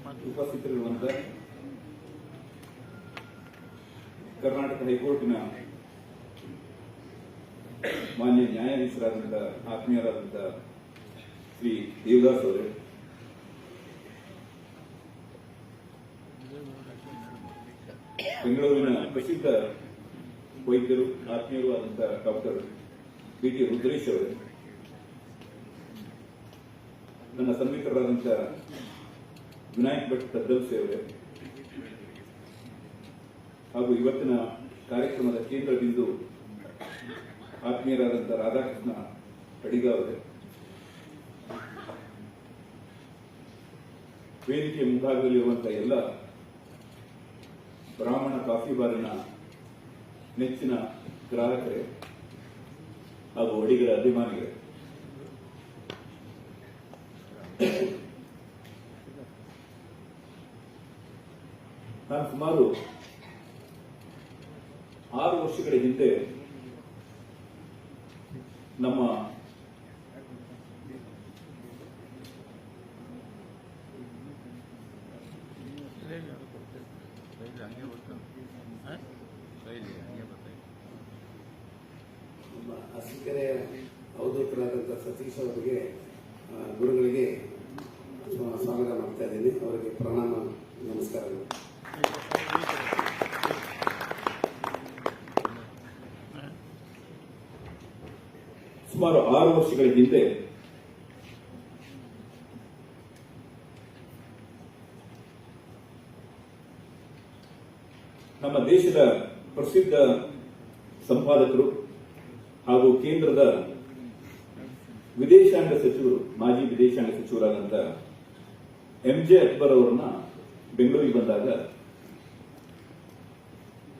ಉಪಸ್ಥಿತರಿರುವಂತ ಕರ್ನಾಟಕ ಹೈಕೋರ್ಟಿನ ಮಾನ್ಯ ನ್ಯಾಯಾಧೀಶರಾದಂಥ ಆತ್ಮೀಯರಾದಂಥ ಶ್ರೀ ದೇವದಾಸ್ ಅವರೇ, ಬೆಂಗಳೂರಿನ ಪ್ರಸಿದ್ಧ ವೈದ್ಯರು ಆತ್ಮೀಯರು ಆದಂಥ ಡಾಕ್ಟರ್ ಬಿ.ಟಿ. ರುದ್ರೇಶ್ ಅವರೇ, ನನ್ನ ಸನ್ನಿಹಿತರಾದಂಥ ವಿನಾಯಕ್ ಭಟ್ ತದ್ದಲ್ಸಿ ಅವರೇ, ಹಾಗೂ ಇವತ್ತಿನ ಕಾರ್ಯಕ್ರಮದ ಕೇಂದ್ರ ಬಿಂದು ಆತ್ಮೀಯರಾದಂಥ ರಾಧಾಕೃಷ್ಣ ಅಡಿಗ ಅವರೇ, ವೇದಿಕೆಯ ಮುಂಭಾಗದಲ್ಲಿರುವಂತಹ ಎಲ್ಲ ಬ್ರಾಹ್ಮಣ ಕಾಫಿ ಬಾರಿನ ನೆಚ್ಚಿನ ಗ್ರಾಹಕರೇ ಹಾಗೂ ಅಡಿಗರ ಅಭಿಮಾನಿಗಳೇ, ನಾನು ಸುಮಾರು 6 ವರ್ಷಗಳ ಹಿಂದೆ ನಮ್ಮ ಅರಸೀಕೆರೆ ಅವಧೂತರಾದಂಥ ಸತೀಶ್ ಅವರಿಗೆ ಗುರುಗಳಿಗೆ ಸ್ವಾಗತ ಮಾಡ್ತಾ ಇದ್ದೀನಿ. ಅವರಿಗೆ ಪ್ರಣಾಮ, ನಮಸ್ಕಾರಗಳು. ಸುಮಾರು 6 ವರ್ಷಗಳ ಹಿಂದೆ ನಮ್ಮ ದೇಶದ ಪ್ರಸಿದ್ಧ ಸಂಪಾದಕರು ಹಾಗೂ ಕೇಂದ್ರದ ವಿದೇಶಾಂಗ ಸಚಿವರು, ಮಾಜಿ ವಿದೇಶಾಂಗ ಸಚಿವರಾದಂಥ ಎಂ.ಜೆ. ಅಕ್ಬರ್ ಅವರನ್ನ ಬೆಂಗಳೂರಿಗೆ ಬಂದಾಗ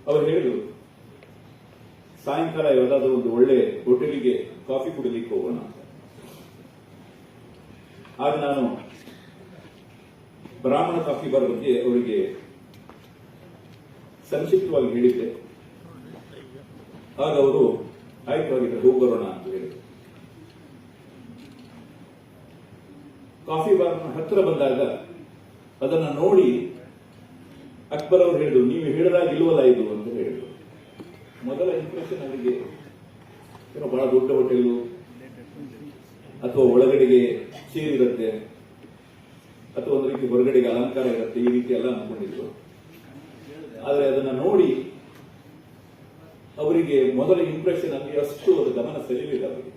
ಅವರು ಹೇಳಿದರು, ಸಾಯಂಕಾಲ ಯಾವುದಾದ್ರೂ ಒಂದು ಒಳ್ಳೆ ಹೋಟೆಲಿಗೆ ಕಾಫಿ ಕುಡಿಲಿಕ್ಕೆ ಹೋಗೋಣ ಅಂತ. ಆಗ ನಾನು ಬ್ರಾಹ್ಮಣ ಕಾಫಿ ಬಾರ್ ಬಗ್ಗೆ ಅವರಿಗೆ ಸಂಕ್ಷಿಪ್ತವಾಗಿ ಹೇಳಿದ್ದೆ. ಆಗ ಅವರು ಆಯ್ತು ಆಗಿದ್ರೆ ಹೋಗಿ ಬರೋಣ ಅಂತ ಹೇಳಿದರು. ಕಾಫಿ ಬಾರ್ನ ಹತ್ತಿರ ಬಂದಾಗ ಅದನ್ನ ನೋಡಿ ಅಕ್ಬರ್ ಅವರು ಹೇಳಿದ್ರು, ನೀವು ಹೇಳಿದಾಗ ಇಲ್ವಲ್ಲ ಇದು ಅಂತ ಹೇಳಿದ್ರು. ಮೊದಲ ಇಂಪ್ರೆಷನ್ ಅವರಿಗೆ ಏನೋ ಬಹಳ ದೊಡ್ಡ ಹೋಟೆಲು ಅಥವಾ ಒಳಗಡೆಗೆ ಚೇರ್ ಇರುತ್ತೆ ಅಥವಾ ಒಂದು ರೀತಿ ಹೊರಗಡೆಗೆ ಅಲಂಕಾರ ಇರುತ್ತೆ, ಈ ರೀತಿ ಎಲ್ಲ ಅನ್ಕೊಂಡಿದ್ರು. ಆದರೆ ಅದನ್ನ ನೋಡಿ ಅವರಿಗೆ ಮೊದಲ ಇಂಪ್ರೆಷನ್ ಅಲ್ಲಿ ಅಷ್ಟು ಅದು ಗಮನ ಸೆಳೆಯಲಿಲ್ಲ ಅವರಿಗೆ.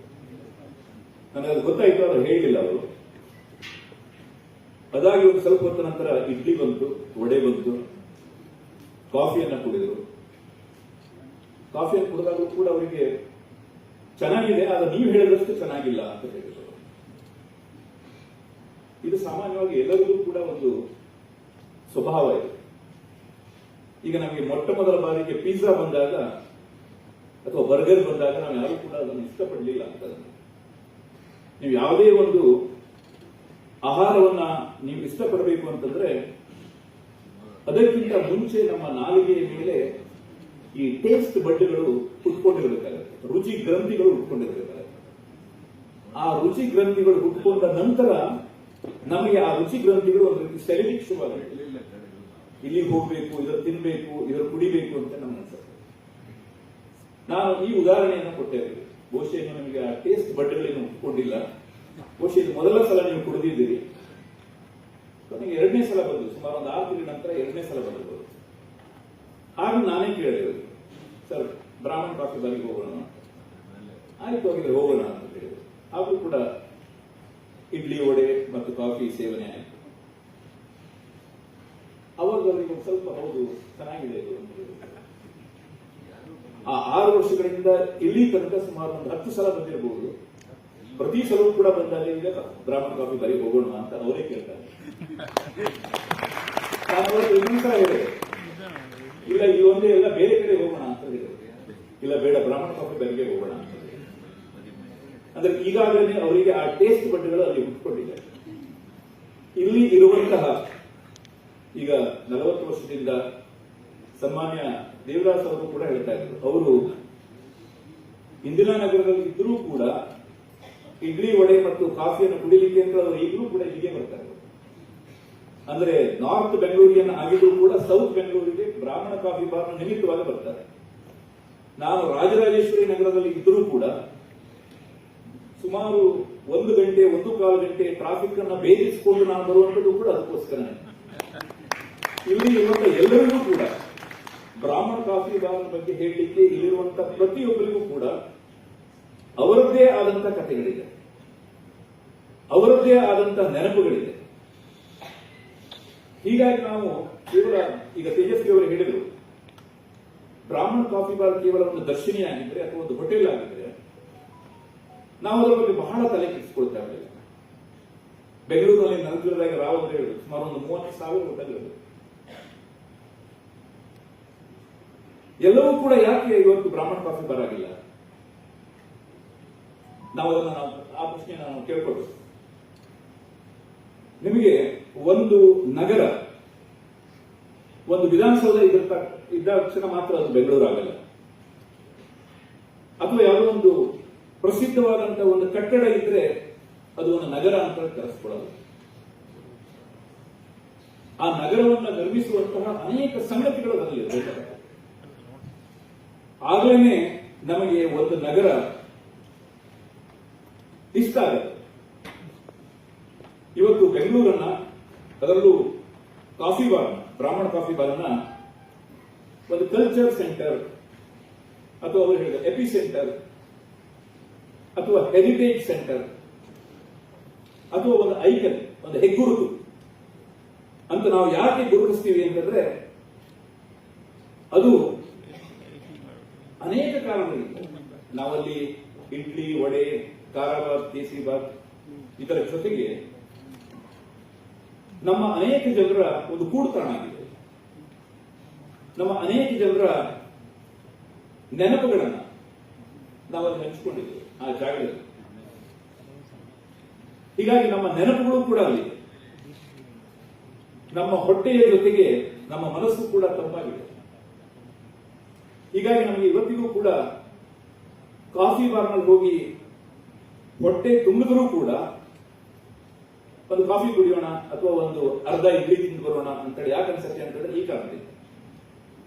ನನಗೆ ಅದು ಗೊತ್ತಾಯಿತು, ಅವರು ಹೇಳಿಲ್ಲ ಅವರು. ಅದಾಗಿ ಒಂದು ಸ್ವಲ್ಪ ಹೊತ್ತ ನಂತರ ಇಡ್ಲಿ ಬಂತು, ವಡೆ ಬಂತು, ಕಾಫಿಯನ್ನ ಕುಡಿದರು. ಕಾಫಿಯನ್ನು ಕುಡಿದಾಗಲೂ ಕೂಡ ಅವರಿಗೆ ಚೆನ್ನಾಗಿದೆ, ಆದರೆ ನೀವು ಹೇಳಿದಷ್ಟು ಚೆನ್ನಾಗಿಲ್ಲ ಅಂತ ಹೇಳಿದರು. ಇದು ಸಾಮಾನ್ಯವಾಗಿ ಎಲ್ಲರಿಗೂ ಕೂಡ ಒಂದು ಸ್ವಭಾವ ಇದೆ. ಈಗ ನಮಗೆ ಮೊಟ್ಟ ಮೊದಲ ಬಾರಿಗೆ ಪಿಜ್ಜಾ ಬಂದಾಗ ಅಥವಾ ಬರ್ಗರ್ ಬಂದಾಗ ನಾವು ಯಾರು ಕೂಡ ಅದನ್ನು ಇಷ್ಟಪಡಲಿಲ್ಲ ಅಂತ. ನೀವು ಯಾವುದೇ ಒಂದು ಆಹಾರವನ್ನ ನೀವು ಇಷ್ಟಪಡಬೇಕು ಅಂತಂದ್ರೆ ಅದಕ್ಕಿಂತ ಮುಂಚೆ ನಮ್ಮ ನಾಲಿಗೆಯ ಮೇಲೆ ಈ ಟೇಸ್ಟ್ ಬಡ್ಗಳು ಹುಟ್ಕೊಂಡಿರಬೇಕಾಗುತ್ತೆ, ರುಚಿ ಗ್ರಂಥಿಗಳು ಹುಟ್ಕೊಂಡಿರಬೇಕಾಗುತ್ತೆ. ಆ ರುಚಿ ಗ್ರಂಥಿಗಳು ಹುಟ್ಕೊಂಡ ನಂತರ ನಮಗೆ ಆ ರುಚಿ ಗ್ರಂಥಿಗಳು ಒಂದು ರೀತಿ ಸೆಳೆಲಿಕ್ಕೆ ಶುರುವಾಗುತ್ತೆ. ಇಲ್ಲಿಗೆ ಹೋಗ್ಬೇಕು, ಇದರ ತಿನ್ಬೇಕು, ಇದರ ಕುಡಿಬೇಕು ಅಂತ ನಮ್ಗೆ ಅನ್ಸುತ್ತೆ. ನಾನು ಈ ಉದಾಹರಣೆಯನ್ನು ಕೊಟ್ಟೇವೆ. ಬಹುಶಃ ನಿಮಗೆ ಆ ಟೇಸ್ಟ್ ಬಡ್ಗಳೇನು ಹುಟ್ಕೊಂಡಿಲ್ಲ. ಬಹುಶಃ ಇದು ಮೊದಲ ಸಲ ನೀವು ಕುಡಿದಿದ್ದೀರಿ. ನನಗೆ 2ನೇ ಸಲ ಬಂದು ಸುಮಾರು ಒಂದು 6 ತಿಂಗಳ ನಂತರ 2ನೇ ಸಲ ಬಂದು ಆಗ ನಾನೇ ಕೇಳಿದೆ, ಸರ್ ಬ್ರಾಹ್ಮಣ ಕಾಫಿ ಬಾರಿಗೆ ಹೋಗೋಣ. ಆಯ್ತು ಹೋಗಿದ್ರೆ ಹೋಗೋಣ ಅಂತ ಹೇಳಿದ್ರು. ಹಾಗೂ ಕೂಡ ಇಡ್ಲಿ ವಡೆ ಮತ್ತು ಕಾಫಿ ಸೇವನೆ ಆಯಿತು. ಅವಾಗ ಅವರಿಗೆ ಒಂದು ಸ್ವಲ್ಪ ಹೌದು ಚೆನ್ನಾಗಿದೆ ಇದು ಅಂತ ಹೇಳಿದ್ರು. ಆ 6 ವರ್ಷಗಳಿಂದ ಇಲ್ಲಿ ತನಕ ಸುಮಾರು ಒಂದು 10 ಸಲ ಬಂದಿರಬಹುದು. ಪ್ರತಿ ಸಲವೂ ಕೂಡ ಬಂದಾಗ ಈಗ ಬ್ರಾಹ್ಮಣ ಕಾಫಿ ಬಾರಿಗೆ ಹೋಗೋಣ ಅಂತ ಅವರೇ ಕೇಳ್ತಾರೆ. ನಾನು ಇನ್ನೊಂದು ಸಲ ಹೇಳಿದೆ, ಇಲ್ಲ ಈ ಒಂದೇ ಎಲ್ಲ ಬೇರೆ ಕಡೆ ಹೋಗೋಣ ಅಂತ ಹೇಳಿದ್ರು. ಇಲ್ಲ ಬೇಡ, ಬ್ರಾಹ್ಮಣ ಕಾಫಿ ಬಾರಿಗೆ ಹೋಗೋಣ ಅಂತ. ಅಂದ್ರೆ ಈಗಾಗಲೇ ಅವರಿಗೆ ಆ ಟೇಸ್ಟ್ ಬಡ್ಗಳು ಅಲ್ಲಿ ಹುಟ್ಕೊಂಡಿದೆ. ಇಲ್ಲಿ ಇರುವಂತಹ ಈಗ 40 ವರ್ಷದಿಂದ ಸನ್ಮಾನ್ಯ ದೇವದಾಸ್ ಅವರು ಕೂಡ ಹೇಳ್ತಾ ಇದ್ರು, ಅವರು ಇಂದಿರಾನಗರದಲ್ಲಿ ಇದ್ರೂ ಕೂಡ ಇಡ್ಲಿ ವಡೆ ಮತ್ತು ಕಾಫಿಯನ್ನು ಕುಡಿಲಿಕ್ಕೆ ಅಂತ ಅವರು ಈಗಲೂ ಕೂಡ ಇಲ್ಲಿಗೆ ಬರ್ತಾರೆ. ಅಂದ್ರೆ ನಾರ್ತ್ ಬೆಂಗಳೂರಿಯನ್ ಆಗಿದ್ರು ಕೂಡ ಸೌತ್ ಬೆಂಗಳೂರಿಗೆ ಬ್ರಾಹ್ಮಣ ಕಾಫಿ ಬಾರ್ ನಿಮಿತ್ತವಾಗಿ ಬರ್ತಾರೆ. ನಾನು ರಾಜರಾಜೇಶ್ವರಿ ನಗರದಲ್ಲಿ ಇದ್ರೂ ಕೂಡ ಸುಮಾರು 1 ಗಂಟೆ 1.25 ಗಂಟೆ ಟ್ರಾಫಿಕ್ ಅನ್ನ ಭೇದಿಸಿಕೊಂಡು ನಾನು ಬರುವಂತದ್ದು ಕೂಡ ಅದಕ್ಕೋಸ್ಕರನೇ. ಇಲ್ಲಿ ಇರುವಂತ ಎಲ್ಲರಿಗೂ ಕೂಡ ಬ್ರಾಹ್ಮಣ ಕಾಫಿ ಬಾರ್ ಬಗ್ಗೆ ಹೇಳಲಿಕ್ಕೆ ಇಲ್ಲಿರುವಂತ ಪ್ರತಿಯೊಬ್ಬರಿಗೂ ಕೂಡ ಅವರದ್ದೇ ಆದಂತ ಕಥೆಗಳಿದೆ, ಅವರದ್ದೇ ಆದಂತ ನೆನಪುಗಳಿದೆ. ಹೀಗಾಗಿ ನಾವು ಕೇವಲ ಈಗ ತೇಜಸ್ವಿ ಅವರು ಹೇಳಿದರು, ಬ್ರಾಹ್ಮಣ ಕಾಫಿ ಬಾರ್ ಕೇವಲ ಒಂದು ದರ್ಶನಿ ಆಗಿದ್ರೆ ಅಥವಾ ಒಂದು ಹೋಟೆಲ್ ಆಗಿದ್ರೆ ನಾವು ಅದರ ಬಗ್ಗೆ ಬಹಳ ತಲೆ ಕೆಡಿಸಿಕೊಳ್ತಾ ಇರಲಿಲ್ಲ. ಬೆಂಗಳೂರಿನಲ್ಲಿ ನಗರದಾಗ ರಾವ್ ಅವರು ಹೇಳಿದ್ರು ಸುಮಾರು ಒಂದು 30,000 ಹೋಟೆಲ್ಗಳು. ಎಲ್ಲವೂ ಕೂಡ ಯಾಕೆ ಇವತ್ತು ಬ್ರಾಹ್ಮಣ ಕಾಫಿ ಬಾರ್ ಆಗಿಲ್ಲ? ನಾವು ಅದನ್ನು ಆ ಪ್ರಶ್ನೆ ನಾವು ಕೇಳ್ಕೊಳ್ಬೇಕು. ನಿಮಗೆ ಒಂದು ನಗರ, ಒಂದು ವಿಧಾನಸೌಧ ಇದ್ದ ತಕ್ಷಣ ಮಾತ್ರ ಅದು ಬೆಂಗಳೂರು ಆಗಲ್ಲ. ಅಥವಾ ಯಾವುದೋ ಒಂದು ಪ್ರಸಿದ್ಧವಾದಂತಹ ಒಂದು ಕಟ್ಟಡ ಇದ್ರೆ ಅದು ಒಂದು ನಗರ ಅಂತ ಕರೆಸ್ಕೊಳ್ಳೋದು. ಆ ನಗರವನ್ನು ನಿರ್ಮಿಸುವಂತಹ ಅನೇಕ ಸಂಗತಿಗಳು ಅದರಲ್ಲಿ ಇರಬೇಕು. ಆಗಲೇ ನಮಗೆ ಒಂದು ನಗರ ಇಷ್ಟ ಆಗುತ್ತೆ. ಇವತ್ತು ಬೆಂಗಳೂರನ್ನ, ಅದರಲ್ಲೂ ಕಾಫಿ ಬಾರ್, ಬ್ರಾಹ್ಮಣ ಕಾಫಿ ಬಾರನ್ನ ಒಂದು ಕಲ್ಚರ್ ಸೆಂಟರ್ ಅಥವಾ ಅವರು ಹೇಳಿದ ಎಪಿ ಸೆಂಟರ್ ಅಥವಾ ಹೆರಿಟೇಜ್ ಸೆಂಟರ್ ಅಥವಾ ಒಂದು ಐಕನ್, ಒಂದು ಹೆಗ್ಗುರುತು ಅಂತ ನಾವು ಯಾಕೆ ಗುರುತಿಸ್ತೀವಿ ಅಂತಂದ್ರೆ ಅದು ಅನೇಕ ಕಾರಣಗಳಿಂದ. ನಾವಲ್ಲಿ ಇಡ್ಲಿ, ವಡೆ, ಖಾರಾಬಾತ್, ಕೇಸರಿಬಾತ್ ಇದರ ಜೊತೆಗೆ ನಮ್ಮ ಅನೇಕ ಜನರ ಒಂದು ಕೂಡುತಾಣ ಆಗಿದೆ. ನಮ್ಮ ಅನೇಕ ಜನರ ನೆನಪುಗಳನ್ನ ನಾವಲ್ಲಿ ಹಂಚಿಕೊಂಡಿದ್ದೇವೆ ಆ ಜಾಗದಲ್ಲಿ. ಹೀಗಾಗಿ ನಮ್ಮ ನೆನಪುಗಳು ಕೂಡ ಅಲ್ಲಿ, ನಮ್ಮ ಹೊಟ್ಟೆಯ ಜೊತೆಗೆ ನಮ್ಮ ಮನಸ್ಸು ಕೂಡ ತಂಪಾಗಿದೆ. ಹೀಗಾಗಿ ನಮಗೆ ಇವತ್ತಿಗೂ ಕೂಡ ಕಾಫಿ ಬಾರ್ನಲ್ಲಿ ಹೋಗಿ ಹೊಟ್ಟೆ ತುಂಬಿದ್ರೂ ಕೂಡ ಒಂದು ಕಾಫಿ ಕುಡಿಯೋಣ ಅಥವಾ ಒಂದು ಅರ್ಧ ಇಡ್ಲಿ ತಿಂದು ಬರೋಣ ಅಂತೇಳಿ ಯಾಕೆ ಅನ್ಸತ್ತೆ ಅಂತಂದ್ರೆ ಈ ಕಾರಣದಿಂದ.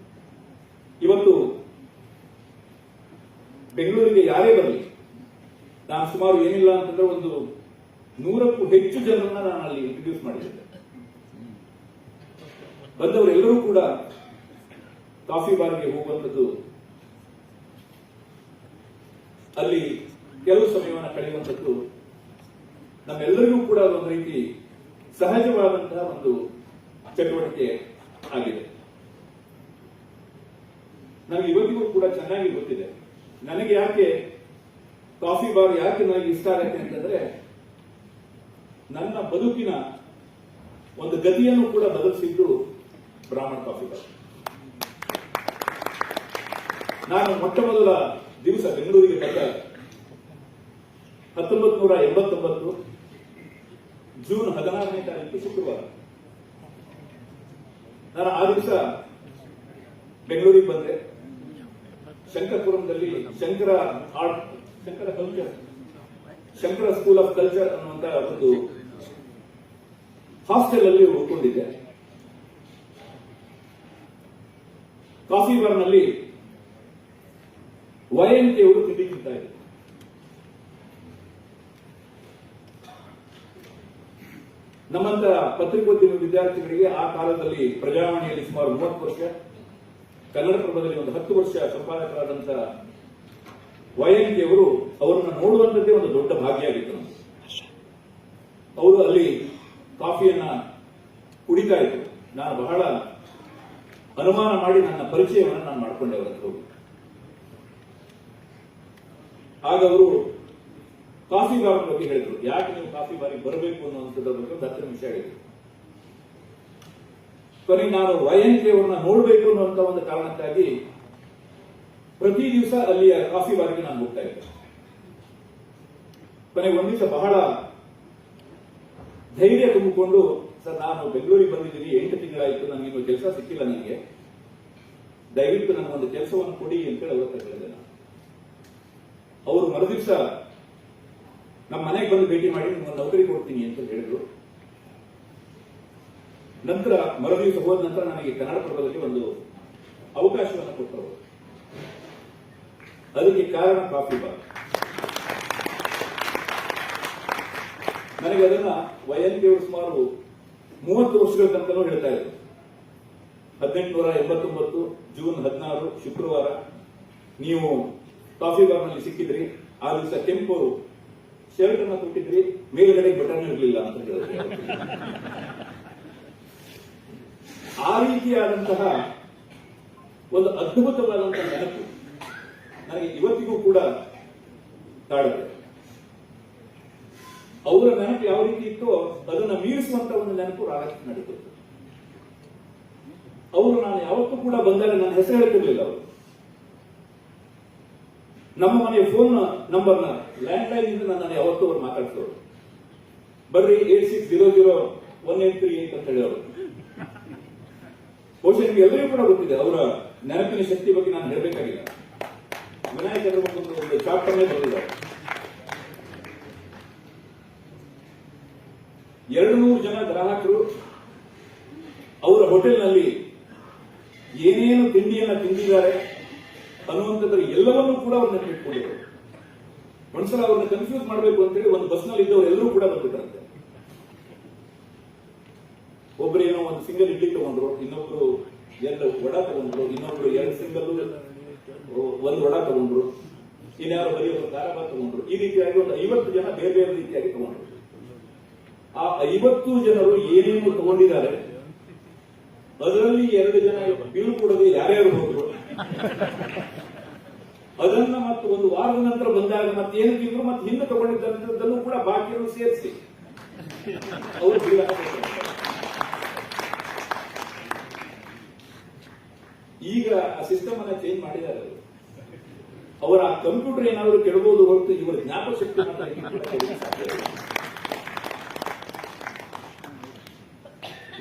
ಇವತ್ತು ಬೆಂಗಳೂರಿಗೆ ಯಾರೇ ಬರಲಿ, ನಾನು ಸುಮಾರು ಏನಿಲ್ಲ ಅಂತಂದ್ರೆ ಒಂದು 100ಕ್ಕೂ ಹೆಚ್ಚು ಜನರನ್ನ ನಾನು ಅಲ್ಲಿ ಇಂಟ್ರೊಡ್ಯೂಸ್ ಮಾಡಿದ್ದೆ. ಬಂದವರೆಲ್ಲರೂ ಕೂಡ ಕಾಫಿ ಬಾರ್ಗೆ ಹೋಗುವಂಥದ್ದು, ಅಲ್ಲಿ ಕೆಲವು ಸಮಯವನ್ನು ಕಳೆಯುವಂಥದ್ದು ನಮ್ಮೆಲ್ಲರಿಗೂ ಕೂಡ ಒಂದು ರೀತಿ ಸಹಜವಾದಂತಹ ಒಂದು ಚಟುವಟಿಕೆ ಆಗಿದೆ. ನನಗೆ ಇವತ್ತಿಗೂ ಕೂಡ ಚೆನ್ನಾಗಿ ಗೊತ್ತಿದೆ ನನಗೆ ಯಾಕೆ ಕಾಫಿ ಬಾರ್ ಯಾಕೆ ನನಗೆ ಇಷ್ಟ ಆಗುತ್ತೆ ಅಂತಂದ್ರೆ, ನನ್ನ ಬದುಕಿನ ಒಂದು ಗತಿಯನ್ನು ಕೂಡ ಬದಲಿಸಿದ್ದು ಬ್ರಾಹ್ಮಣ ಕಾಫಿ ಬಾರ್. ನಾನು ಮೊಟ್ಟ ಮೊದಲ ದಿವಸ ಬೆಂಗಳೂರಿಗೆ ಬಂದ 1989 ಜೂನ್ 16ನೇ ತಾರೀಕು ಶುಕ್ರವಾರ. ನಾನು ಆ ದಿವಸ ಬೆಂಗಳೂರಿಗೆ ಬಂದೆ. ಶಂಕರಪುರಂದಲ್ಲಿ ಶಂಕರ ಸ್ಕೂಲ್ ಆಫ್ ಕಲ್ಚರ್ ಅನ್ನುವಂತ ಒಂದು ಹಾಸ್ಟೆಲ್ ಅಲ್ಲಿ ಉಳ್ಕೊಂಡಿದ್ದೆ. ಕಾಫಿ ಬಾರ್ನಲ್ಲಿ YMK ಅವರು ತಿಂಡಿ ತಿಂತಾ ಇದ್ರು. ನಮ್ಮಂತ ಪತ್ರಿಕೋದ್ಯಮ ವಿದ್ಯಾರ್ಥಿಗಳಿಗೆ ಆ ಕಾಲದಲ್ಲಿ ಪ್ರಜಾವಾಣಿಯಲ್ಲಿ ಸುಮಾರು 30 ವರ್ಷ, ಕನ್ನಡಪ್ರಭದಲ್ಲಿ ಒಂದು 10 ವರ್ಷ ಸಂಪಾದಕರಾದಂತ YMK ಅವರು ಅವರನ್ನು ನೋಡುವಂಥದ್ದೇ ಒಂದು ದೊಡ್ಡ ಭಾಗ್ಯ ಆಗಿತ್ತು. ಅವರು ಅಲ್ಲಿ ಕಾಫಿಯನ್ನ ಕುಡಿತಾ ಇದ್ರು. ನಾನು ಬಹಳ ಅನುಮಾನ ಮಾಡಿ ನನ್ನ ಪರಿಚಯವನ್ನು ನಾನು ಮಾಡಿಕೊಂಡೆ ಅವರ ಹತ್ರ ಹೋಗಿ. ಆಗ ಅವರು ಕಾಫಿ ಬಾರ್ ಬಗ್ಗೆ ಹೇಳಿದ್ರು. ಯಾಕೆ ನೀವು ಕಾಫಿ ಬಾರಿಗೆ ಬರಬೇಕು ಅನ್ನುವಂಥದ್ರ ಬಗ್ಗೆ ಒಂದು 10 ನಿಮಿಷ ಹೇಳಿದ್ರು. ಕೊನೆಗೆ ನಾನು YMK ಅವರನ್ನ ನೋಡಬೇಕು ಅನ್ನುವಂತ ಒಂದು ಕಾರಣಕ್ಕಾಗಿ ಪ್ರತಿ ದಿವಸ ಅಲ್ಲಿಯ ಕಾಫಿ ಬಾರಿಗೆ ನಾನು ಹೋಗ್ತಾ ಇದ್ದೆ. ಕೊನೆಗೆ ಒಂದು ದಿವಸ ಬಹಳ ಧೈರ್ಯ ತುಂಬಿಕೊಂಡು, ಸರ್ ನಾನು ಬೆಂಗಳೂರಿಗೆ ಬಂದಿದ್ದೀನಿ, 8 ತಿಂಗಳಾಯಿತು, ನನಗೆ ಕೆಲಸ ಸಿಕ್ಕಿಲ್ಲ, ನನಗೆ ದಯವಿಟ್ಟು ನನಗೊಂದು ಕೆಲಸವನ್ನು ಕೊಡಿ ಅಂತೇಳಿ ಅವ್ರ ಹತ್ರ ಹೇಳಿದೆ ನಾನು. ಅವರು ಮರುದಿವಸ ನಮ್ಮ ಮನೆಗೆ ಬಂದು ಭೇಟಿ ಮಾಡಿ ನಿಮ್ಗೆ ನೌಕರಿ ಕೊಡ್ತೀನಿ ಅಂತ ಹೇಳಿದ್ರು. ನಂತರ ಮರುದಿವಸ ಹೋದ ನಂತರ ನನಗೆ ಕನ್ನಡ ಪ್ರಭದಲ್ಲಿ ಒಂದು ಅವಕಾಶವನ್ನು ಕೊಟ್ಟರು. ಅದಕ್ಕೆ ಕಾರಣ ಕಾಫಿ ಬಾರ್. ನನಗೆ ಅದನ್ನ ವೈಎನ್ಪಿಯವರು ಸುಮಾರು 30 ವರ್ಷಗಳ ತನಕನೂ ಹೇಳ್ತಾ ಇದ್ರು. 1889 ಜೂನ್ 16 ಶುಕ್ರವಾರ ನೀವು ಕಾಫಿ ಬಾರ್ನಲ್ಲಿ ಸಿಕ್ಕಿದ್ರಿ. ಆ ದಿವಸ ಕೆಂಪು ಶರ್ಟ್ ಅನ್ನು ಕೊಟ್ಟಿದ್ರಿ, ಮೇಲ್ಗಡೆ ಬಟನ್ ಇರಲಿಲ್ಲ ಅಂತ ಹೇಳಿದ್ರು. ಆ ರೀತಿಯಾದಂತಹ ಒಂದು ಅದ್ಭುತವಾದಂತಹ ನೆನಪು ನನಗೆ ಇವತ್ತಿಗೂ ಕೂಡ ಕಾಡುತ್ತೆ. ಅವರ ನೆನಪು ಯಾವ ರೀತಿ ಇತ್ತೋ ಅದನ್ನ ಮೀರಿಸುವಂತ ಒಂದು ನೆನಪು ರಾಗಕ್ಕೆ ನಡೀತದೆ. ಅವರು ನಾನು ಯಾವತ್ತೂ ಕೂಡ ಬಂದಾಗ ನನ್ನ ಹೆಸರು ಹೇಳ್ತಿರ್ಲಿಲ್ಲ. ಅವರು ನಮ್ಮ ಮನೆಯ ಫೋನ್ ನಂಬರ್ನ ಲ್ಯಾಂಡ್ಲೈನ್ ಇಂದ ನನ್ನನ್ನು ಯಾವತ್ತೂ ಅವರು ಮಾತಾಡ್ಸೋರು. ಬರ್ರಿ 86001838 ಅಂತ ಹೇಳೋರು. ಬಹುಶಃ ನಿಮ್ಗೆ ಎಲ್ಲರಿಗೂ ಕೂಡ ಗೊತ್ತಿದೆ ಅವರ ನೆನಪಿನ ಶಕ್ತಿ ಬಗ್ಗೆ ನಾನು ಹೇಳಬೇಕಾಗಿಲ್ಲ. ವಿನಾಯಕರ ಒಂದು ಚಾಪ್ಟರ್ನೇ ಬರೆದಿದ್ದಾರೆ. 200 ಜನ ಗ್ರಾಹಕರು ಅವರ ಹೋಟೆಲ್ನಲ್ಲಿ ಏನೇನು ತಿಂಡಿಯನ್ನ ತಿಂದಿದ್ದಾರೆ ಅನ್ನುವಂಥದ್ರ ಎಲ್ಲವನ್ನೂ ಕೂಡ ಅವ್ರನ್ನ ಇಟ್ಕೊಂಡಿದ್ದಾರೆ. ಒಂದ್ಸಲ ಅವ್ರನ್ನ ಕನ್ಫ್ಯೂಸ್ ಮಾಡಬೇಕು ಅಂತೇಳಿ ಒಂದು ಬಸ್ನಲ್ಲಿ ಇದ್ದವರು ಎಲ್ಲರೂ ಕೂಡ ಬಂದ್ಬಿಟ್ರಂತೆ. ಒಬ್ಬರೇನೋ ಒಂದು ಸಿಂಗಲ್ ಇಡ್ಲಿ ತಗೊಂಡ್ರು, ಇನ್ನೊಬ್ರು 2 ವಡಾ ತಗೊಂಡ್ರು, ಇನ್ನೊಬ್ರು 2 ಸಿಂಗಲ್ 1 ವಡಾ ತಗೊಂಡ್ರು, ಇನ್ಯಾರು ಬರೀ ಒಂದು ಖಾರಾಬಾತ್ ತಗೊಂಡ್ರು. ಈ ರೀತಿಯಾಗಿ ಒಂದು 50 ಜನ ಬೇರೆ ಬೇರೆ ರೀತಿಯಾಗಿ ತಗೊಂಡ್ರು. ಆ 50 ಜನರು ಏನೇನು ತಗೊಂಡಿದ್ದಾರೆ ಅದರಲ್ಲಿ 2 ಜನ ಬಿಲ್ ಕೊಡದೆ ಯಾರ್ಯಾರು ಹೋದ್ರು. ಅದನ್ನ ಮತ್ತು ಒಂದು ವಾರದ ನಂತರ ಬಂದಾಗ ಮತ್ತೆ ಏನು ತಿಂದ್ರು ಮತ್ತೆ ಹಿಂದೆ ತಗೊಂಡಿದ್ದನ್ನು ಕೂಡ ಬಾಕಿಯನ್ನು ಸೇರಿಸಿ ಅವರು ಬಿಲ್ ಹಾಕಿದ್ರು. ಈಗ ಆ ಸಿಸ್ಟಮ್ ಅನ್ನ ಚೇಂಜ್ ಮಾಡಿದ್ದಾರೆ. ಅವರ ಕಂಪ್ಯೂಟರ್ ಏನಾದರೂ ಕೆಡಬಹುದು ಹೊರತು ಇವರ ಜ್ಞಾಪಕ ಶಕ್ತಿ ಸಾಧ್ಯ.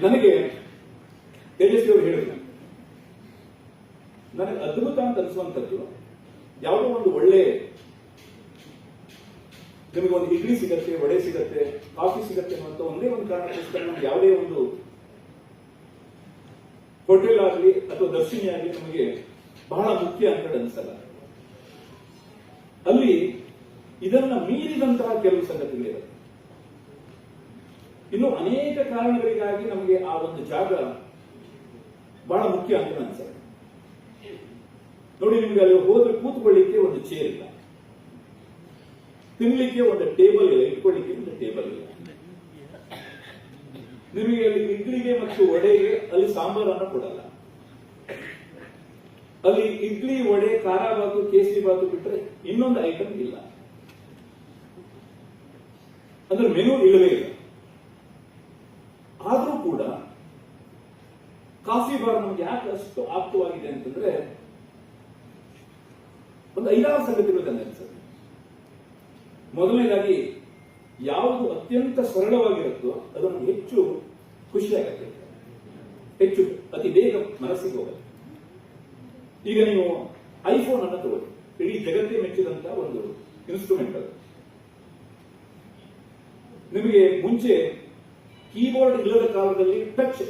ನನಗೆ ತೇಜಸ್ವಿ ಅವರು ಹೇಳಿದ್ರು, ನನಗೆ ಅದ್ಭುತ ಅಂತ ಅನಿಸುವಂಥದ್ದು ಯಾವುದೋ ಒಂದು ಒಳ್ಳೆ ನಿಮಗೆ ಒಂದು ಇಡ್ಲಿ ಸಿಗತ್ತೆ, ವಡೆ ಸಿಗತ್ತೆ, ಕಾಫಿ ಸಿಗತ್ತೆ ಅನ್ನುವಂಥ ಒಂದೇ ಒಂದು ಕಾರಣಕ್ಕೋಸ್ಕರ ನಮ್ಗೆ ಯಾವುದೇ ಒಂದು ಹೋಟೆಲ್ ಆಗಲಿ ಅಥವಾ ದರ್ಶಿನಿ ಆಗಲಿ ನಮಗೆ ಬಹಳ ಮುಖ್ಯ ಅಂತ ಅನಿಸಲ್ಲ. ಅಲ್ಲಿ ಇದನ್ನ ಮೀರಿದಂತಹ ಕೆಲವು ಸಂಗತಿಗಳಿವೆ. ಇನ್ನು ಅನೇಕ ಕಾರಣಗಳಿಗಾಗಿ ನಮಗೆ ಆ ಒಂದು ಜಾಗ ಬಹಳ ಮುಖ್ಯ ಅಂತ ಅನ್ಸುತ್ತೆ. ನೋಡಿ, ನಿಮಗೆ ಅಲ್ಲಿ ಹೋದ್ರೆ ಕೂತ್ಕೊಳ್ಳಿಕ್ಕೆ ಒಂದು ಚೇರ್ ಇಲ್ಲ, ತಿನ್ಲಿಕ್ಕೆ ಒಂದು ಟೇಬಲ್ ಇಲ್ಲ, ಇಟ್ಕೊಳ್ಳಿಕ್ಕೆ ಒಂದು ಟೇಬಲ್ ಇಲ್ಲ. ನಿಮಗೆ ಅಲ್ಲಿ ಇಡ್ಲಿಗೆ ಮತ್ತು ವಡೆಗೆ ಅಲ್ಲಿ ಸಾಂಬಾರನ್ನ ಕೊಡಲ್ಲ. ಅಲ್ಲಿ ಇಡ್ಲಿ, ವಡೆ, ಖಾರ ಬಾತು, ಕೇಸರಿ ಬಾತು ಬಿಟ್ಟರೆ ಇನ್ನೊಂದು ಐಟಮ್ ಇಲ್ಲ. ಅಂದ್ರೆ ಮೆನು ಇಲ್ಲವೇ ಇಲ್ಲ. ಆದ್ರೂ ಕೂಡ ಕಾಫಿ ಬಾರ್ ನಮ್ಗೆ ಯಾಕೆ ಅಷ್ಟು ಆಪ್ತವಾಗಿದೆ ಅಂತಂದ್ರೆ ಒಂದು 5-6 ಸಂಗತಿಗಳು ತಂದೆ ಅನ್ಸುತ್ತೆ. ಮೊದಲನೇದಾಗಿ ಯಾವುದು ಅತ್ಯಂತ ಸರಳವಾಗಿರುತ್ತೋ ಅದನ್ನು ಹೆಚ್ಚು ಖುಷಿಯಾಗತ್ತೆ, ಹೆಚ್ಚು ಅತಿ ಬೇಗ ಮನಸ್ಸಿಗೆ ಹೋಗುತ್ತೆ. ಈಗ ನೀವು ಐಫೋನ್ ಅನ್ನು ತಗೊಳ್ಳಿ, ಇಡೀ ಜಗತ್ತೇ ಮೆಚ್ಚಿದಂತಹ ಒಂದು ಇನ್ಸ್ಟ್ರೂಮೆಂಟ್ ಅದು. ನಿಮಗೆ ಮುಂಚೆ ಕೀಬೋರ್ಡ್ ಇಲ್ಲದ ಕಾಲದಲ್ಲಿ ಟಚ್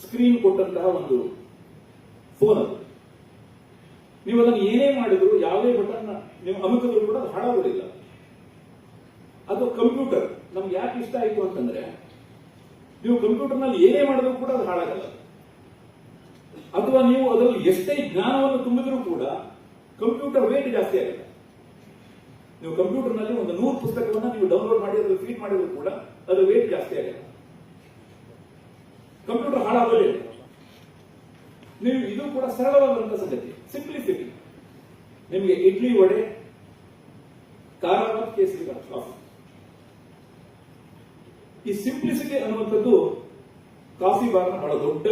ಸ್ಕ್ರೀನ್ ಕೊಟ್ಟಂತಹ ಒಂದು ಫೋನ್ ಅದು. ನೀವು ಅದನ್ನು ಏನೇ ಮಾಡಿದ್ರು, ಯಾವುದೇ ಬಟನ್ ನೀವು ಅಮುಕಿದ್ರು ಕೂಡ ಅದು ಹಾಳಾಗೋದಿಲ್ಲ. ಅದು ಕಂಪ್ಯೂಟರ್ ನಮ್ಗೆ ಯಾಕೆ ಇಷ್ಟ ಆಯಿತು ಅಂತಂದ್ರೆ, ನೀವು ಕಂಪ್ಯೂಟರ್ನಲ್ಲಿ ಏನೇ ಮಾಡಿದ್ರು ಕೂಡ ಅದು ಹಾಳಾಗಲ್ಲ. ಅಥವಾ ನೀವು ಅದರಲ್ಲಿ ಎಷ್ಟೇ ಜ್ಞಾನವನ್ನು ತುಂಬಿದ್ರೂ ಕೂಡ ಕಂಪ್ಯೂಟರ್ ವೇಟ್ ಜಾಸ್ತಿ ಆಗಲ್ಲ. ನೀವು ಕಂಪ್ಯೂಟರ್ನಲ್ಲಿ ಒಂದು 100 ಪುಸ್ತಕವನ್ನು ನೀವು ಡೌನ್ಲೋಡ್ ಮಾಡಿ ಅದರಲ್ಲಿ ಫೀಡ್ ಮಾಡಿದ್ರು ಕೂಡ ಅದು ವೇಟ್ ಜಾಸ್ತಿ ಆಗಲ್ಲ. ಕಂಪ್ಯೂಟರ್ ಹಾಳಾಗೋದಿಲ್ಲ. ನೀವು ಇದು ಕೂಡ ಸರಳವಾದಂತಹ ಸಂಗತಿ, ಸಿಂಪ್ಲಿಸಿಟಿ. ನಿಮಗೆ ಇಡ್ಲಿ, ವಡೆ, ಖಾರ ಬಾತ್, ಕೇಸರಿ ಬಾತ್, ಕಾಫಿ. ಈ ಸಿಂಪ್ಲಿಸಿಟಿ ಅನ್ನುವಂಥದ್ದು ಕಾಫಿ ಬಾರ್ನ ಬಹಳ ದೊಡ್ಡ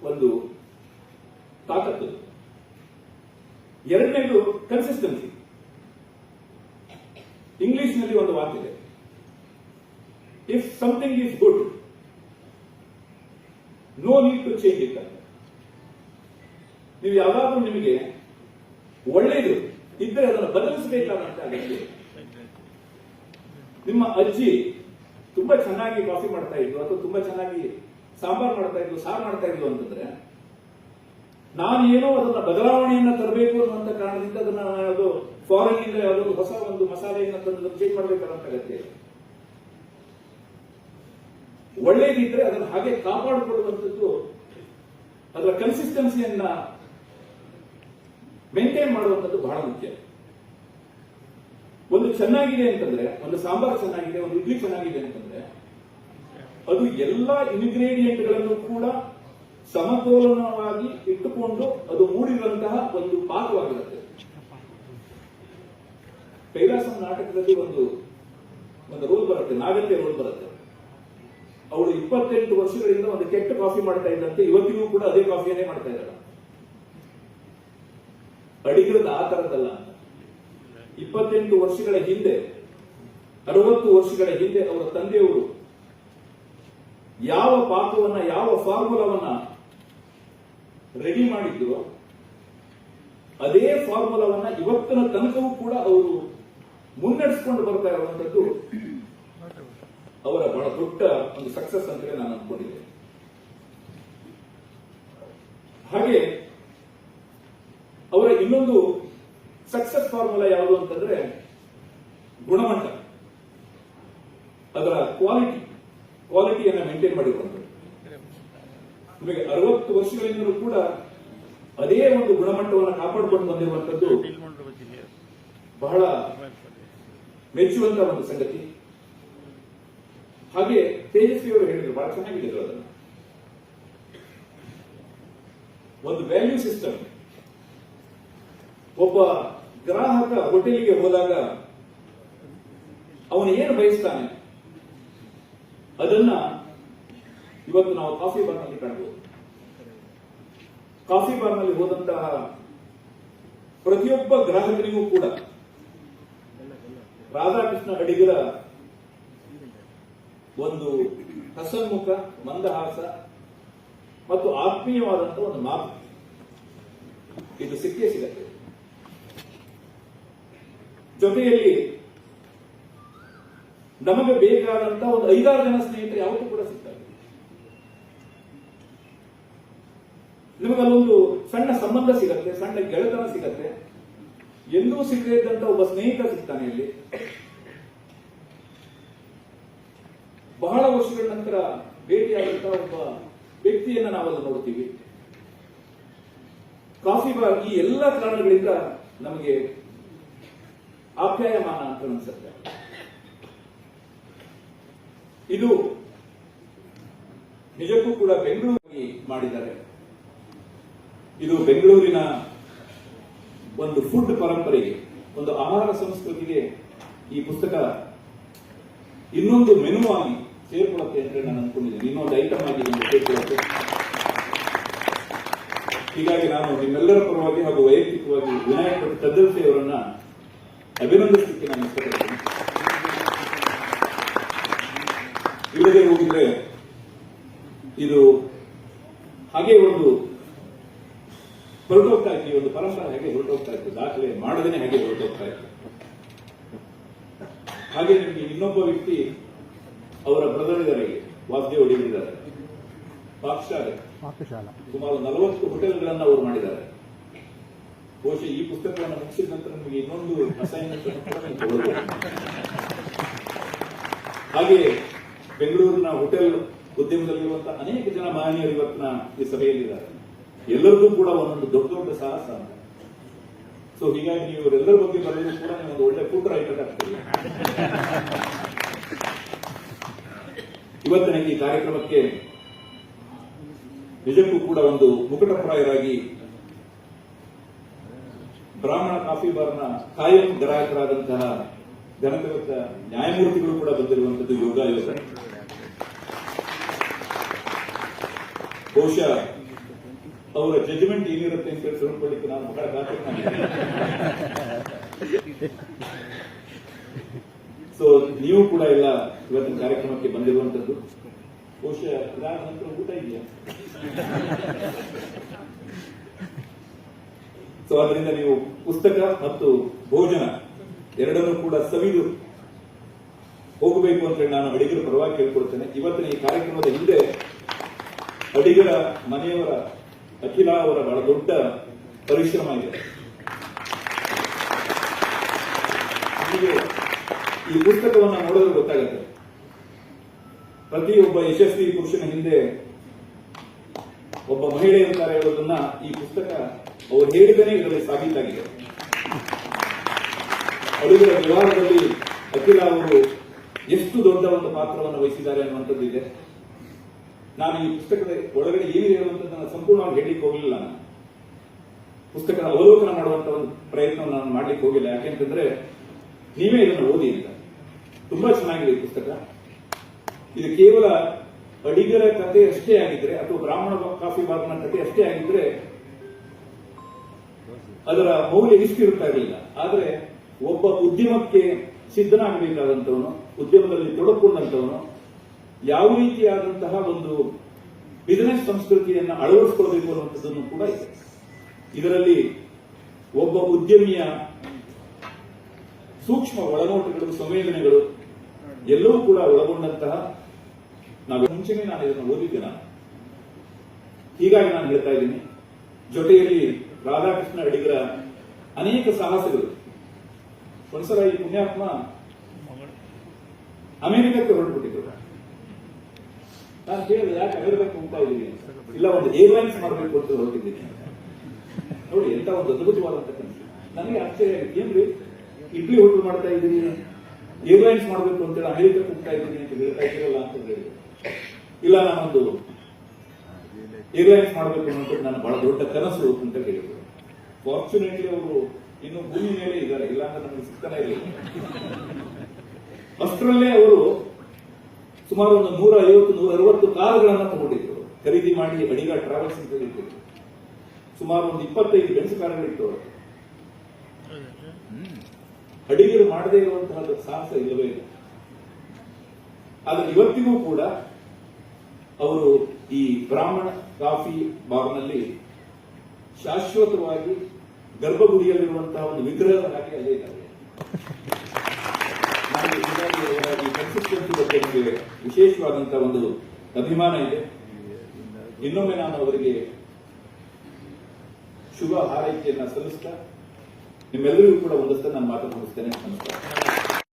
ಒಂದು ತಾಕತ್ತು. ಎರಡನೇದು ಕನ್ಸಿಸ್ಟೆನ್ಸಿ. ಇಂಗ್ಲಿಷ್ ನಲ್ಲಿ ಒಂದು ಮಾತಿದೆ, if something is good no need to change it. ನೀವು ಯಾವಾಗಲೂ ನಿಮಗೆ ಒಳ್ಳೆಯದು ಇದ್ದರೆ ಅದನ್ನು ಬದಲಿಸಬೇಕಾದಂತ ಅಗತ್ಯ. ನಿಮ್ಮ ಅಜ್ಜಿ ತುಂಬಾ ಚೆನ್ನಾಗಿ ಕಾಫಿ ಮಾಡ್ತಾ ಇದ್ರು ಅಥವಾ ತುಂಬಾ ಚೆನ್ನಾಗಿ ಸಾಂಬಾರ್ ಮಾಡ್ತಾ ಇದ್ಲು, ಸಾರು ಮಾಡ್ತಾ ಇದ್ಲು ಅಂತಂದ್ರೆ ನಾನು ಏನೋ ಅದನ್ನ ಬದಲಾವಣೆಯನ್ನ ತರಬೇಕು ಅನ್ನುವಂತ ಕಾರಣದಿಂದ ಅದನ್ನ ಅದು ಫಾರಿನ್ ಇಂದ ಯಾವುದೋ ಹೊಸ ಒಂದು ಮಸಾಲೆಯನ್ನ ತಂದು ಚೇಂಜ್ ಮಾಡಬೇಕಂತ ಅಗತ್ಯ ಇಲ್ಲ. ಒಳ್ಳೇದಿದ್ರೆ ಅದನ್ನು ಹಾಗೆ ಕಾಪಾಡಿಕೊಳ್ಳುವಂಥದ್ದು, ಅದರ ಕನ್ಸಿಸ್ಟೆನ್ಸಿಯನ್ನ ಮೇಂಟೈನ್ ಮಾಡುವಂಥದ್ದು ಬಹಳ ಮುಖ್ಯ. ಒಂದು ಚೆನ್ನಾಗಿದೆ ಅಂತಂದ್ರೆ, ಒಂದು ಸಾಂಬಾರ್ ಚೆನ್ನಾಗಿದೆ, ಒಂದು ಇಡ್ಲಿ ಚೆನ್ನಾಗಿದೆ ಅಂತಂದ್ರೆ ಅದು ಎಲ್ಲಾ ಇಂಗ್ರೀಡಿಯೆಂಟ್ಗಳನ್ನು ಕೂಡ ಸಮತೋಲನವಾಗಿ ಇಟ್ಟುಕೊಂಡು ಅದು ಮೂಡಿರುವಂತಹ ಒಂದು ಪಾಕವಾಗಿರುತ್ತೆ. ಕೈಲಾಸಂ ನಾಟಕದಲ್ಲಿ ಒಂದು ರೋಲ್ ಬರುತ್ತೆ, ನಾಗತ್ತೆ ರೋಲ್ ಬರುತ್ತೆ. ಅವಳು 28 ವರ್ಷಗಳಿಂದ ಒಂದು ಕೆಟ್ಟ ಕಾಫಿ ಮಾಡ್ತಾ ಇದ್ದಂತೆ, ಇವತ್ತಿಗೂ ಕೂಡ ಅದೇ ಕಾಫಿಯನ್ನೇ ಮಾಡ್ತಾ ಇದ್ದಾಳೆ. ಅಡಿಗರದ ಆ ತರದಲ್ಲ. 28 ವರ್ಷಗಳ ಹಿಂದೆ, 60 ವರ್ಷಗಳ ಹಿಂದೆ ಅವರ ತಂದೆಯವರು ಯಾವ ಪಾಕವನ್ನ, ಯಾವ ಫಾರ್ಮುಲಾವನ್ನ ರೆಡಿ ಮಾಡಿದ್ರು, ಅದೇ ಫಾರ್ಮುಲಾವನ್ನ ಇವತ್ತಿನ ತನಕವೂ ಕೂಡ ಅವರು ಮುನ್ನಡೆಸಿಕೊಂಡು ಬರ್ತಾ ಇರುವಂತದ್ದು ಅವರ ಬಹಳ ದೊಡ್ಡ ಒಂದು ಸಕ್ಸಸ್ ಅಂತ ನಾನು ಅನ್ಕೊಂಡಿದ್ದೆ. ಹಾಗೆ ಅವರ ಇನ್ನೊಂದು ಸಕ್ಸಸ್ ಫಾರ್ಮುಲಾ ಯಾವುದು ಅಂತಂದ್ರೆ ಗುಣಮಟ್ಟ, ಅದರ ಕ್ವಾಲಿಟಿಯನ್ನು ಮೇಂಟೈನ್ ಮಾಡಿರುವಂಥದ್ದು. ನಿಮಗೆ 60 ವರ್ಷಗಳಿಂದಲೂ ಕೂಡ ಅದೇ ಒಂದು ಗುಣಮಟ್ಟವನ್ನು ಕಾಪಾಡಿಕೊಂಡು ಬಂದಿರುವಂತದ್ದು ಬಹಳ ಮೆಚ್ಚುವಂತ ಒಂದು ಸಂಗತಿ. ಹಾಗೆ ತೇಜಸ್ವಿ ಅವರು ಹೇಳಿದ್ರು, ಬಹಳ ಚೆನ್ನಾಗಿದ್ರು ಅದನ್ನು. ಒಂದು ವ್ಯಾಲ್ಯೂ ಸಿಸ್ಟಮ್. ಒಬ್ಬ ಗ್ರಾಹಕ ಹೋಟೆಲಿಗೆ ಹೋದಾಗ ಅವನು ಏನು ಬಯಸ್ತಾನೆ ಅದನ್ನ ಇವತ್ತು ನಾವು ಕಾಫಿ ಬಾರ್ನಲ್ಲಿ ಕಾಣಬಹುದು. ಕಾಫಿ ಬಾರ್ನಲ್ಲಿ ಹೋದಂತಹ ಪ್ರತಿಯೊಬ್ಬ ಗ್ರಾಹಕರಿಗೂ ಕೂಡ ರಾಧಾಕೃಷ್ಣ ಅಡಿಗರ ಒಂದು ಹಸನ್ಮುಖ, ಮಂದಹಾಸ ಮತ್ತು ಆತ್ಮೀಯವಾದಂತಹ ಒಂದು ಮಾತು ಇದು ಸಿಕ್ಕೇ ಸಿಗತ್ತೆ. ಜೊತೆಯಲ್ಲಿ ನಮಗೆ ಬೇಕಾದಂತ ಒಂದು 5-6 ಜನ ಸ್ನೇಹಿತರು ಯಾವತ್ತೂ ಕೂಡ ಸಿಗ್ತಾರೆ. ನಿಮಗಲ್ಲೊಂದು ಸಣ್ಣ ಸಂಬಂಧ ಸಿಗತ್ತೆ, ಸಣ್ಣ ಗೆಳೆತನ ಸಿಗತ್ತೆ. ಎಂದೂ ಸಿಗದೇ ಇದ್ದಂತ ಒಬ್ಬ ಸ್ನೇಹಿತ ಸಿಗ್ತಾನೆ ಇಲ್ಲಿ. ಬಹಳ ವರ್ಷಗಳ ನಂತರ ಭೇಟಿಯಾದಂತಹ ಒಬ್ಬ ವ್ಯಕ್ತಿಯನ್ನ ನಾವಲ್ಲಿ ನೋಡ್ತೀವಿ. ಕಾಫಿ ಬಾರ್ ಈ ಎಲ್ಲ ಕಾರಣಗಳಿಂದ ನಮಗೆ ಆಪ್ಯಾಯಮಾನ ಅಂತ ಅನ್ಸುತ್ತೆ. ಇದು ನಿಜಕ್ಕೂ ಕೂಡ ಬೆಂಗಳೂರಿಗೆ ಮಾಡಿದ್ದಾರೆ. ಇದು ಬೆಂಗಳೂರಿನ ಒಂದು ಫುಡ್ ಪರಂಪರೆಗೆ, ಒಂದು ಆಹಾರ ಸಂಸ್ಕೃತಿಗೆ ಈ ಪುಸ್ತಕ ಇನ್ನೊಂದು ಮೆನು ಆಗಿ ಸೇರ್ಕೊಳ್ಳುತ್ತೆ ಅಂತ ನಾನು ಅನ್ಕೊಂಡಿದ್ದೀನಿ. ಇನ್ನೊಂದು ಐಟಮ್ ಆಗಿ ಸೇರ್ಕೊಳ್ಳುತ್ತೆ. ಹೀಗಾಗಿ ನಾನು ನಿಮ್ಮೆಲ್ಲರ ಪರವಾಗಿ ಹಾಗೂ ವೈಯಕ್ತಿಕವಾಗಿ ವಿನಾಯಕ್ ಭಟ್ ತದ್ದಲ್ಸಿ ಅವರನ್ನ ಅಭಿನಂದಿಸಲಿಕ್ಕೆ ನಾನು ಇಷ್ಟಪಡ್ತೀನಿ. ಇಲ್ಲದೆ ಹೋಗಿದ್ರೆ ಇದು ಹಾಗೆ ಒಂದು ಹೊರಟೋಗ್ತಾ ಇತ್ತು, ಒಂದು ಪರಂಪರೆ ಹಾಗೆ ಹೊರಟೋಗ್ತಾ ಇತ್ತು, ದಾಖಲೆ ಮಾಡದೇನೆ ಹಾಗೆ ಹೊರಟೋಗ್ತಾ ಇತ್ತು. ಹಾಗೆ ನಿಮಗೆ ಇನ್ನೊಬ್ಬ ವ್ಯಕ್ತಿ, ಅವರ ಬ್ರದರ್ ಇದ್ದಾರೆ, ವಾಸುದೇವ್ ಅಡಿಗರಿದ್ದಾರೆ, ಪಾಕಶಾಲೆ ಸುಮಾರು 40 ಹೋಟೆಲ್ಗಳನ್ನು ಅವರು ಮಾಡಿದ್ದಾರೆ. ಬಹುಶಃ ಈ ಪುಸ್ತಕವನ್ನು ಮುಗಿಸಿದ ನಂತರ ನಿಮಗೆ ಇನ್ನೊಂದು ಅಸೈನ್ಮೆಂಟ್ ಕೊಡಬೇಕು. ಹಾಗೆ ಬೆಂಗಳೂರಿನ ಹೋಟೆಲ್ ಉದ್ಯಮದಲ್ಲಿರುವಂತಹ ಅನೇಕ ಜನ ಮಹನೀಯರು ಇವತ್ತಿನ ಈ ಸಭೆಯಲ್ಲಿದ್ದಾರೆ. ಎಲ್ಲರಿಗೂ ಕೂಡ ಒಂದೊಂದು ದೊಡ್ಡ ದೊಡ್ಡ ಸಾಹಸ. ಸೊ ಹೀಗಾಗಿ ನೀವು ಇವರೆಲ್ಲರ ಬಗ್ಗೆ ಬರೆದರೂ ಕೂಡ ನೀವು ಒಂದು ಒಳ್ಳೆ ಫುಡ್ ರೈಟರ್ ಆಗ್ತೀರಿ. ಇವತ್ತಿನ ಈ ಕಾರ್ಯಕ್ರಮಕ್ಕೆ ನಿಜಕ್ಕೂ ಕೂಡ ಒಂದು ಮುಕುಟಪ್ರಾಯರಾಗಿ ಬ್ರಾಹ್ಮಣ ಕಾಫಿ ಬಾರ್ನ ಕಾಯಂ ಗ್ರಾಹಕರಾದಂತಹ ಘನತೆಯುತ ನ್ಯಾಯಮೂರ್ತಿಗಳು ಕೂಡ ಬಂದಿರುವಂತದ್ದು ಯೋಗಾಯೋಗ. ಬಹುಶಃ ಅವರ ಜಡ್ಜ್ಮೆಂಟ್ ಏನಿರುತ್ತೆ ಅಂತ ತಿಳ್ಕೊಳ್ಳಿಕ್ಕೆ ನಾನು ಬಹಳ ಕಾತುರನಾಗಿದ್ದೇನೆ. ಸೊ ನೀವು ಕೂಡ ಎಲ್ಲ ಇವತ್ತಿನ ಕಾರ್ಯಕ್ರಮಕ್ಕೆ ಬಂದಿರುವಂತದ್ದು. ಬಹುಶಃ ಇದಾದ ನಂತರ ಊಟ ಇದೆಯಾ? ಸೊ ಅದರಿಂದ ನೀವು ಪುಸ್ತಕ ಮತ್ತು ಭೋಜನ ಎರಡನ್ನೂ ಕೂಡ ಸವಿದು ಹೋಗಬೇಕು ಅಂತ ನಾನು ಅಡಿಗರ ಪರವಾಗಿ ಕೇಳ್ಕೊಳ್ತೇನೆ. ಇವತ್ತಿನ ಈ ಕಾರ್ಯಕ್ರಮದ ಹಿಂದೆ ಅಡಿಗರ ಮನೆಯವರ ಅಖಿಲ ಅವರ ಬಹಳ ದೊಡ್ಡ ಪರಿಶ್ರಮ ಇದೆ. ನಿಮಗೆ ಈ ಪುಸ್ತಕವನ್ನು ನೋಡಿದ್ರೆ ಗೊತ್ತಾಗುತ್ತೆ, ಪ್ರತಿಯೊಬ್ಬ ಯಶಸ್ವಿ ಪುರುಷನ ಹಿಂದೆ ಒಬ್ಬ ಮಹಿಳೆ ಇರ್ತಾರೆ ಹೇಳೋದನ್ನ ಈ ಪುಸ್ತಕ ಅವರು ಹೇಳಿದನೇ ಇದರಲ್ಲಿ ಸಾಬೀತಾಗಿದೆ. ಅಡುಗೆರ ವ್ಯವಹಾರದಲ್ಲಿ ಅಖಿಲ ಅವರು ಎಷ್ಟು ದೊಡ್ಡ ಒಂದು ಪಾತ್ರವನ್ನು ವಹಿಸಿದ್ದಾರೆ ಅನ್ನುವಂಥದ್ದು ಇದೆ. ನಾನು ಈ ಪುಸ್ತಕದ ಒಳಗಡೆ ಏನಿದೆ ಅನ್ನುವಂಥದ್ದನ್ನು ಸಂಪೂರ್ಣವಾಗಿ ಹೇಳಲಿಕ್ಕೆ ಹೋಗಲಿಲ್ಲ. ನಾನು ಪುಸ್ತಕದ ಅವಲೋಕನ ಮಾಡುವಂತಹ ಒಂದು ಪ್ರಯತ್ನವನ್ನು ನಾನು ಮಾಡ್ಲಿಕ್ಕೆ ಹೋಗಿಲ್ಲ. ಯಾಕೆಂತಂದ್ರೆ ನೀವೇ ಇದನ್ನು ಓದಿ ಅಂತ. ತುಂಬಾ ಚೆನ್ನಾಗಿದೆ ಈ ಪುಸ್ತಕ. ಇದು ಕೇವಲ ಅಡಿಗರ ಕಥೆ ಅಷ್ಟೇ ಆಗಿದ್ರೆ ಅಥವಾ ಬ್ರಾಹ್ಮಣ ಕಾಫಿ ಬಾರ್ನ ಕಥೆ ಅಷ್ಟೇ ಆಗಿದ್ರೆ ಅದರ ಮೌಲ್ಯ ಇಷ್ಟಿರುತ್ತಾ ಇರಲಿಲ್ಲ. ಆದ್ರೆ ಒಬ್ಬ ಉದ್ಯಮಕ್ಕೆ ಸಿದ್ಧನಾಗಬೇಕಾದಂತವನು, ಉದ್ಯಮದಲ್ಲಿ ತೊಡಕೊಂಡಂತವನು ಯಾವ ರೀತಿಯಾದಂತಹ ಒಂದು ಬಿಸಿನೆಸ್ ಸಂಸ್ಕೃತಿಯನ್ನು ಅಳವಡಿಸಿಕೊಳ್ಬೇಕು ಅನ್ನುವಂಥದ್ದನ್ನು ಕೂಡ ಇದೆ. ಇದರಲ್ಲಿ ಒಬ್ಬ ಉದ್ಯಮಿಯ ಸೂಕ್ಷ್ಮ ಒಳನೋಟಗಳು, ಸಂವೇದನೆಗಳು ಎಲ್ಲವೂ ಕೂಡ ಒಳಗೊಂಡಂತಹ ಮುಂಚೆನೇ ನಾನು ಇದನ್ನು ಓದಿದ್ದೆ. ಹೀಗಾಗಿ ನಾನು ಹೇಳ್ತಾ ಇದ್ದೀನಿ. ಜೊತೆಯಲ್ಲಿ ರಾಧಾಕೃಷ್ಣ ಅಡಿಗರ ಅನೇಕ ಸಾಹಸಗಳು. ಒಂದ್ಸಲ ಈ ಪುಣ್ಯಾತ್ಮ ಅಮೆರಿಕಕ್ಕೆ ಹೊರಟುಬಿಟ್ಟಿದ್ರು. ನಾನು ಕೇಳಿದೆ, ಯಾಕೆ ಅಮೆರಿಕಕ್ಕೆ ಹೋಗ್ತಾ ಇದ್ದೀವಿ ಅಂತ. ಇಲ್ಲ, ಒಂದು ಏರ್ಲೈನ್ಸ್ ಮಾಡಬೇಕು ಅಂತ ಹೊರಟಿದ್ದೀನಿ. ನೋಡಿ, ಎಂತ ಒಂದು ಅದ್ಭುತವಾದಂತ ಕನಸು. ನನಗೆ ಆಶ್ಚರ್ಯ ಆಗಿದೆ. ಏನ್ರಿ ಇಡ್ಲಿ ಹೋಟೆಲ್ ಮಾಡ್ತಾ ಇದ್ದೀನಿ, ಏರ್ಲೈನ್ಸ್ ಮಾಡಬೇಕು ಅಂತೇಳಿ ಅಮೆರಿಕಕ್ಕೆ ಹೋಗ್ತಾ ಇದ್ದೀನಿ ಅಂತ ಹೇಳ್ತಾ ಇದ್ದೀರಲ್ಲ ಅಂತ ಹೇಳಿದ್ರು. ಇಲ್ಲ, ನಾನೊಂದು ಏರ್ಲೈನ್ಸ್ ಮಾಡಬೇಕು ಅನ್ನೋದು ನನ್ನ ಬಹಳ ದೊಡ್ಡ ಕನಸು ಅಂತ ಹೇಳಿದ್ರು. ಫಾರ್ಚುನೇಟ್ಲಿ ಅವರು ಇನ್ನು ಭೂಮಿ ಮೇಲೆ ಇದ್ದಾರೆ, ಇಲ್ಲ ಅಂತ ನಮಗೆ ಸಿಗ್ತಾನೆ ಇರಲಿಲ್ಲ. ಅಷ್ಟರಲ್ಲೇ ಅವರು ಸುಮಾರು ಒಂದು 150-160 ಕಾರುಗಳನ್ನು ತಗೊಂಡಿದ್ರು, ಖರೀದಿ ಮಾಡಿ. ಅಡಿಗ ಟ್ರಾವೆಲ್ಸ್ ಅಂತ ಹೇಳಿದ್ರು. ಸುಮಾರು ಒಂದು 25 ಬೆಂಚ್ ಕಾರುಗಳಿತ್ತು ಅವರು. ಅಡಿಗರು ಮಾಡದೇ ಇರುವಂತಹ ಸಾಹಸ ಇಲ್ಲವೇ ಇಲ್ಲ. ಆದ್ರೆ ಇವತ್ತಿಗೂ ಕೂಡ ಅವರು ಈ ಬ್ರಾಹ್ಮಣ ಕಾಫಿ ಬಾರ್ನಲ್ಲಿ ಶಾಶ್ವತವಾಗಿ ಗರ್ಭಗುಡಿಯಲ್ಲಿರುವಂತಹ ಒಂದು ವಿಗ್ರಹದ ಹಾಗೆ ಅಲ್ಲೇ ಇದ್ದಾರೆ. ಈ ಕನ್ಸಿಸ್ಟೆನ್ಸಿ ಬಗ್ಗೆ ನಮಗೆ ವಿಶೇಷವಾದಂತಹ ಒಂದು ಅಭಿಮಾನ ಇದೆ. ಇನ್ನೊಮ್ಮೆ ನಾನು ಅವರಿಗೆ ಶುಭ ಹಾರೈಕೆಯನ್ನು ಸಲ್ಲಿಸ್ತಾ ನಿಮ್ಮೆಲ್ಲರಿಗೂ ಕೂಡ ಒಂದಷ್ಟು ನಾನು ಮಾತು ಮುಗಿಸ್ತೇನೆ. ನಮಸ್ಕಾರ.